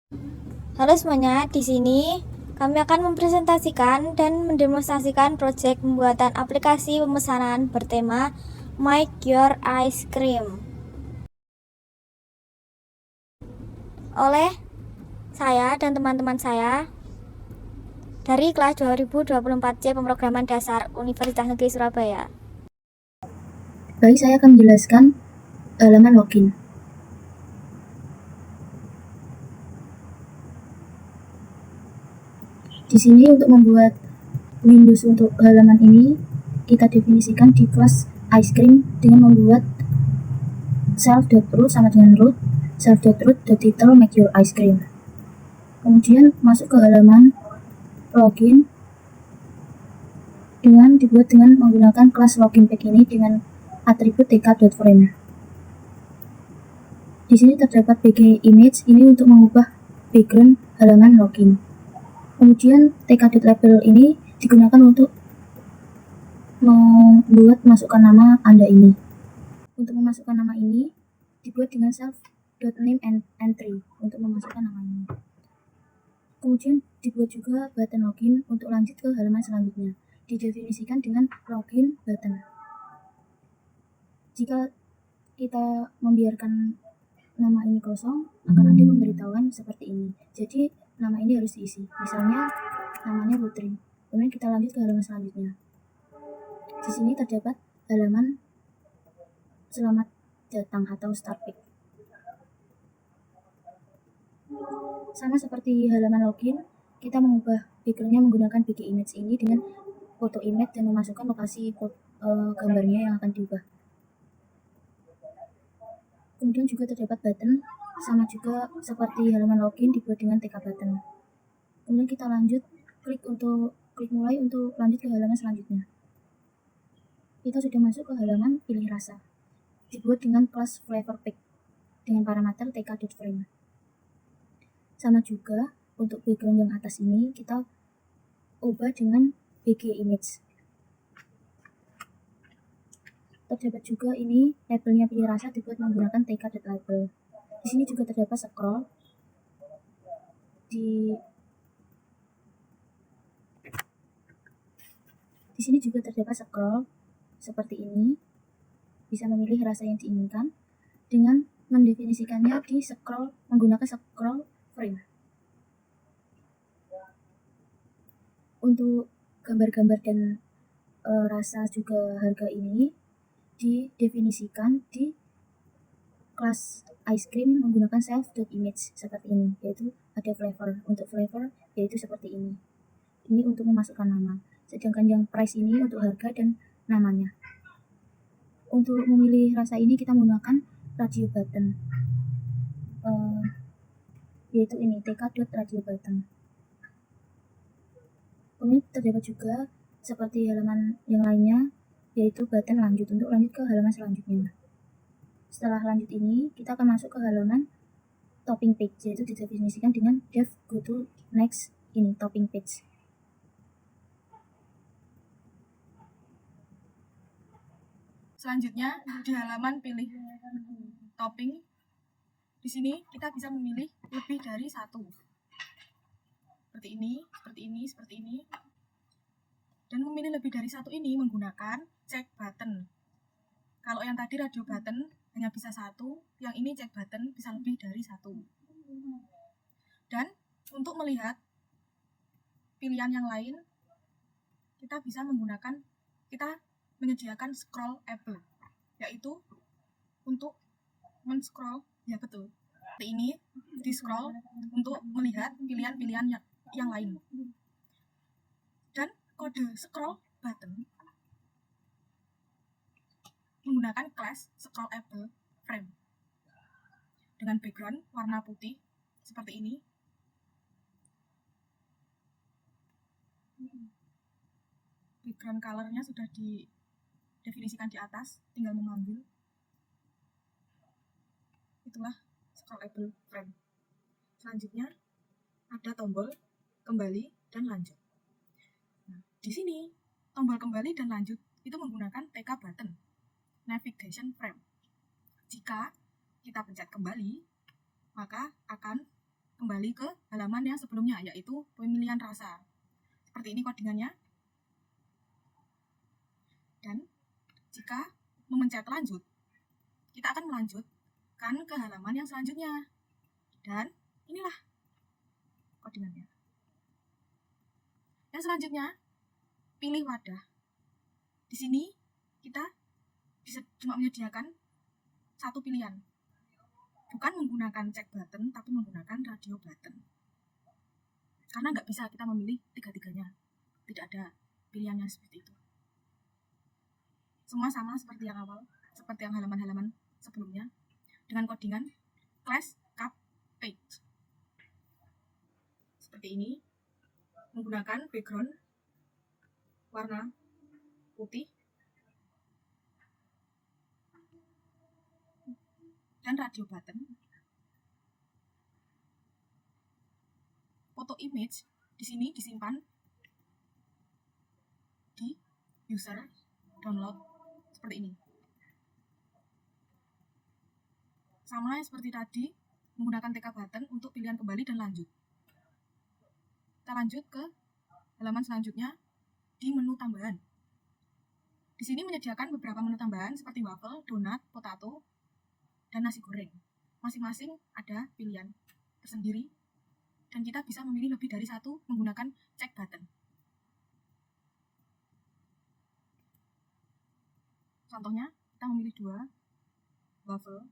Halo semuanya, di sini kami akan mempresentasikan dan mendemonstrasikan proyek pembuatan aplikasi pemesanan bertema Make Your Ice Cream oleh saya dan teman-teman saya dari kelas 2024C Pemrograman Dasar Universitas Negeri Surabaya. Baik, saya akan menjelaskan halaman login. Di sini untuk membuat Windows untuk halaman ini, kita definisikan di kelas ice cream dengan membuat self.root sama dengan root self.root.title make your ice cream. Kemudian masuk ke halaman login dengan dibuat dengan menggunakan kelas login pack ini dengan atribut tk.frame. Di sini terdapat bg image ini untuk mengubah background halaman login. Kemudian tk.label ini digunakan untuk membuat masukkan nama Anda ini. Untuk memasukkan nama ini dibuat dengan self.name and entry untuk memasukkan nama ini. Kemudian dibuat juga button login untuk lanjut ke halaman selanjutnya. Didefinisikan dengan login button. Jika kita membiarkan nama ini kosong, akan ada pemberitahuan seperti ini. Jadi nama ini harus diisi. Misalnya namanya Putri. Kemudian kita lanjut ke halaman selanjutnya. Di sini terdapat halaman selamat datang atau start page. Sama seperti halaman login, kita mengubah backgroundnya menggunakan bg image ini dengan foto image dan memasukkan lokasi gambarnya yang akan diubah. Kemudian juga terdapat button, sama juga seperti halaman login dibuat dengan tk button. Kemudian kita lanjut, klik mulai untuk lanjut ke halaman selanjutnya. Kita sudah masuk ke halaman pilih rasa, dibuat dengan kelas flavor pack dengan parameter tk.frame. Sama juga untuk background yang atas ini kita ubah dengan bg image. Terdapat juga ini labelnya pilih rasa dibuat menggunakan tk.label. Di sini juga terdapat scroll. Di sini juga terdapat scroll seperti ini. Bisa memilih rasa yang diinginkan dengan mendefinisikannya di scroll menggunakan scroll frame. Untuk gambar-gambar dan rasa juga harga ini didefinisikan di kelas ice cream menggunakan self.image seperti ini, yaitu ada flavor. Untuk flavor yaitu seperti ini. Ini untuk memasukkan nama. Sedangkan yang price ini untuk harga dan namanya. Untuk memilih rasa ini kita menggunakan radio button, yaitu ini tk.radio button. Kemudian terdapat juga seperti halaman yang lainnya, yaitu button lanjut untuk lanjut ke halaman selanjutnya. Setelah lanjut ini, kita akan masuk ke halaman topping page, yaitu didefinisikan dengan dev go to next ini topping page. Selanjutnya di halaman pilih topping, di sini kita bisa memilih lebih dari satu. Seperti ini, seperti ini, seperti ini. Dan memilih lebih dari satu ini menggunakan check button. Kalau yang tadi radio button hanya bisa satu, yang ini check button bisa lebih dari satu. Dan untuk melihat pilihan yang lain, kita bisa menyediakan scroll able, yaitu untuk men-scroll, ya betul, seperti ini, di scroll untuk melihat pilihan-pilihan yang lain. Dan kode scroll button menggunakan class scrollable frame dengan background warna putih seperti ini. Background colornya sudah didefinisikan di atas, tinggal mengambil. Itulah scrollable frame. Selanjutnya ada tombol kembali dan lanjut. Nah, di sini tombol kembali dan lanjut itu menggunakan TK button navigation frame. Jika kita pencet kembali, maka akan kembali ke halaman yang sebelumnya, yaitu pemilihan rasa. Seperti ini codingannya. Dan jika memencet lanjut, kita akan melanjutkan ke halaman yang selanjutnya. Dan inilah codingannya. Yang selanjutnya, pilih wadah. Di sini kita bisa cuma menyediakan satu pilihan. Bukan menggunakan check button, tapi menggunakan radio button. Karena nggak bisa kita memilih tiga-tiganya. Tidak ada pilihannya seperti itu. Semua sama seperti yang awal, seperti yang halaman-halaman sebelumnya, dengan codingan class cup page. Seperti ini, menggunakan background warna putih dan radio button. Foto image di sini disimpan di user download seperti ini. Sama seperti tadi, menggunakan TK button untuk pilihan kembali dan lanjut. Kita lanjut ke halaman selanjutnya di menu tambahan. Di sini menyediakan beberapa menu tambahan seperti waffle, donat, potato, dan nasi goreng. Masing-masing ada pilihan tersendiri dan kita bisa memilih lebih dari satu menggunakan check button. Contohnya, kita memilih 2 waffle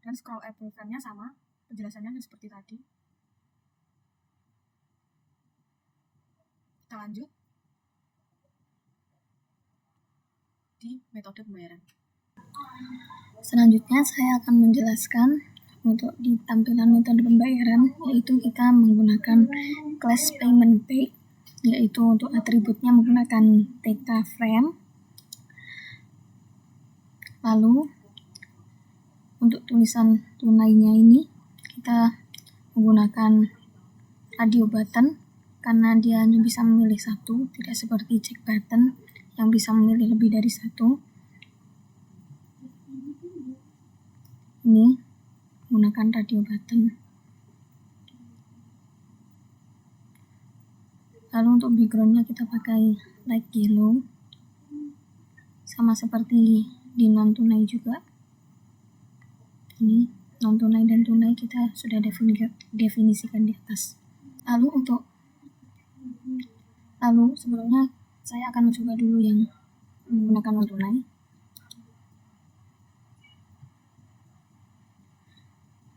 dan scroll Apple Pen-nya sama, penjelasannya seperti tadi. Kita lanjut di metode pembayaran. Selanjutnya saya akan menjelaskan untuk di tampilan metode pembayaran, yaitu kita menggunakan class payment page, yaitu untuk atributnya menggunakan TK frame. Lalu untuk tulisan tunainya ini kita menggunakan radio button karena dia hanya bisa memilih satu, tidak seperti check button yang bisa memilih lebih dari satu. Ini menggunakan radio button. Lalu untuk backgroundnya kita pakai light yellow, sama seperti di non tunai juga. Ini non tunai dan tunai kita sudah definisikan di atas. Lalu sebelumnya saya akan mencoba dulu yang menggunakan non tunai.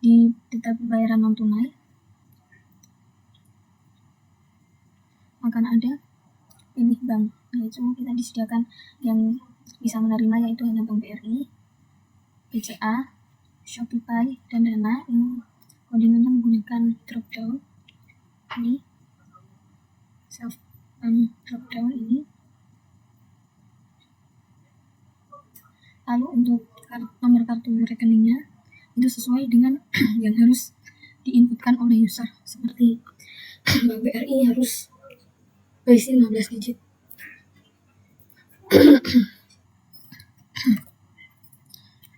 Di data pembayaran non tunai akan ada pilih bank, yaitu kita disediakan yang bisa menerima yaitu hanya Bank BRI, BCA, Shopify, dan Dana. Ini codingannya menggunakan drop down. Ini self drop down ini. Lalu untuk nomor kartu rekeningnya itu sesuai dengan yang harus diinputkan oleh user, seperti Bank BRI harus berisi 15 digit.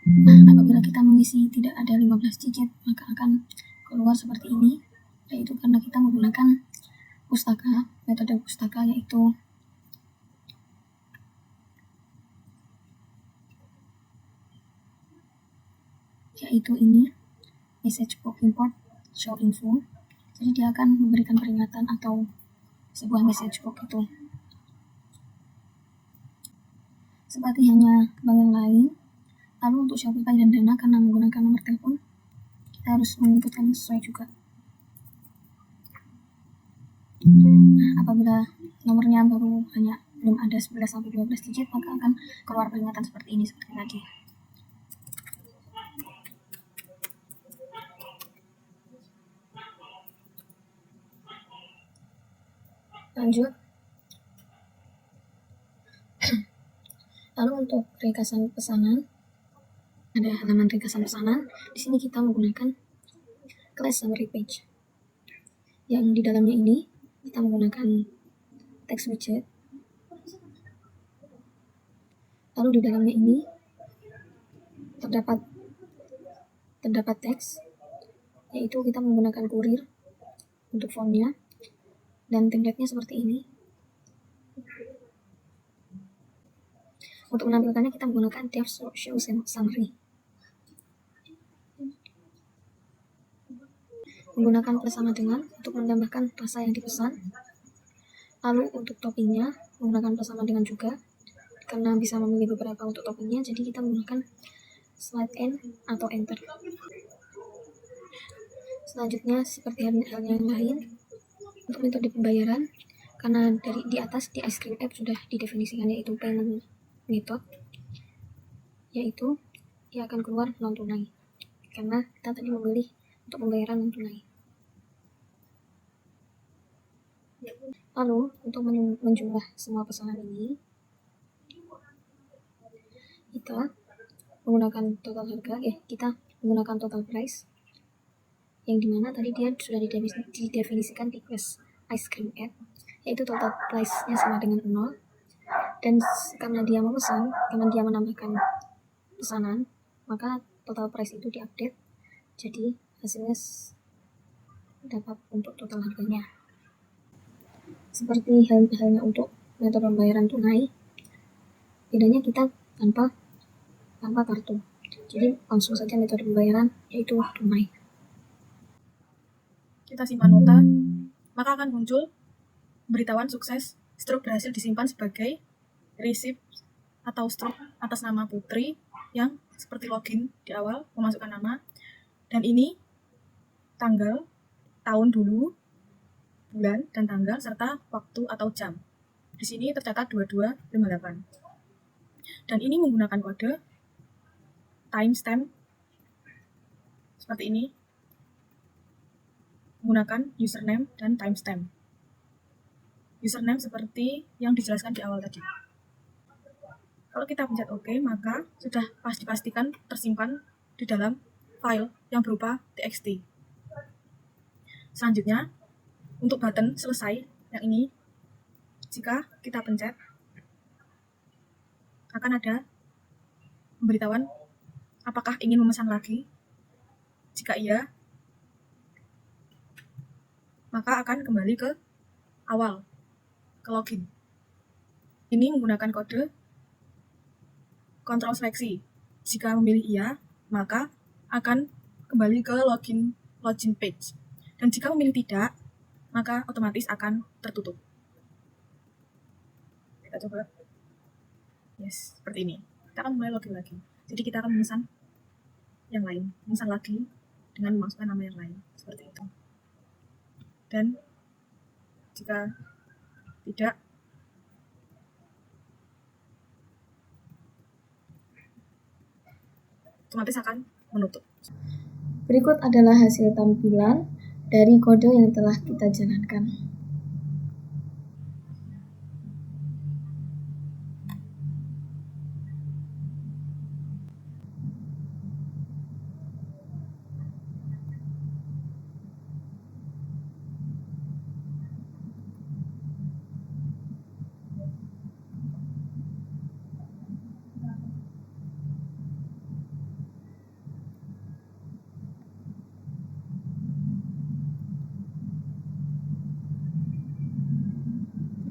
Nah, apabila kita mengisi tidak ada 15 digit, maka akan keluar seperti ini, yaitu karena kita menggunakan pustaka, metode pustaka, yaitu ini message box import show info. Jadi dia akan memberikan peringatan atau sebuah message box itu. Seperti hanya bank yang lain. Lalu untuk Shopify dan Dana, karena menggunakan nomor telepon, kita harus menginputkan sesuai juga. Nah, apabila nomornya belum ada 11-12 digit, maka akan keluar peringatan seperti ini, seperti tadi. Lanjut. Lalu untuk ringkasan pesanan, ada halaman ringkasan pesanan. Di sini kita menggunakan class summary page. Yang di dalamnya ini kita menggunakan text widget. Lalu di dalamnya ini terdapat teks yaitu kita menggunakan Kurir untuk fontnya, dan template-nya seperti ini. Untuk menampilkannya kita menggunakan Dev Show Summary. Menggunakan bersama dengan untuk menambahkan rasa yang dipesan. Lalu untuk toppingnya menggunakan bersama dengan juga, karena bisa memilih beberapa untuk toppingnya, jadi kita menggunakan Slide N atau Enter. Selanjutnya seperti halnya yang lain, untuk metode pembayaran, karena dari di atas di Ice Cream App sudah didefinisikan yaitu payment method, yaitu ia akan keluar non tunai, karena kita tadi memilih untuk pembayaran non tunai. Lalu untuk menjumlah semua pesanan ini, kita menggunakan total harga, kita menggunakan total price, yang dimana tadi dia sudah didefinisikan di Quest Ice Cream App, yaitu total price-nya sama dengan 0, dan karena dia memesan, karena dia menambahkan pesanan, maka total price itu diupdate, jadi hasilnya dapat untuk total harganya. Seperti halnya untuk metode pembayaran tunai, bedanya kita tanpa kartu, jadi langsung saja metode pembayaran yaitu tunai. Kita simpan nota, maka akan muncul beritahuan sukses, stroke berhasil disimpan sebagai receipt atau stroke atas nama Putri, yang seperti login di awal, memasukkan nama, dan ini tanggal, tahun dulu, bulan, dan tanggal, serta waktu atau jam. Di sini tercatat 2258. Dan ini menggunakan kode timestamp seperti ini, menggunakan username dan timestamp. Username seperti yang dijelaskan di awal tadi. Kalau kita pencet OK, maka sudah dipastikan tersimpan di dalam file yang berupa txt. Selanjutnya, untuk button selesai yang ini, jika kita pencet, akan ada pemberitahuan apakah ingin memesan lagi. Jika iya, maka akan kembali ke awal, ke login. Ini menggunakan kode kontrol seleksi. Jika memilih iya, maka akan kembali ke login page. Dan jika memilih tidak, maka otomatis akan tertutup. Kita coba. Yes, seperti ini. Kita akan mulai login lagi. Jadi kita akan memesan yang lain, memesan lagi dengan memasukkan nama yang lain, seperti itu. Dan jika tidak, otomatis akan menutup. Berikut adalah hasil tampilan dari kode yang telah kita jalankan.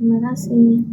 Terima kasih.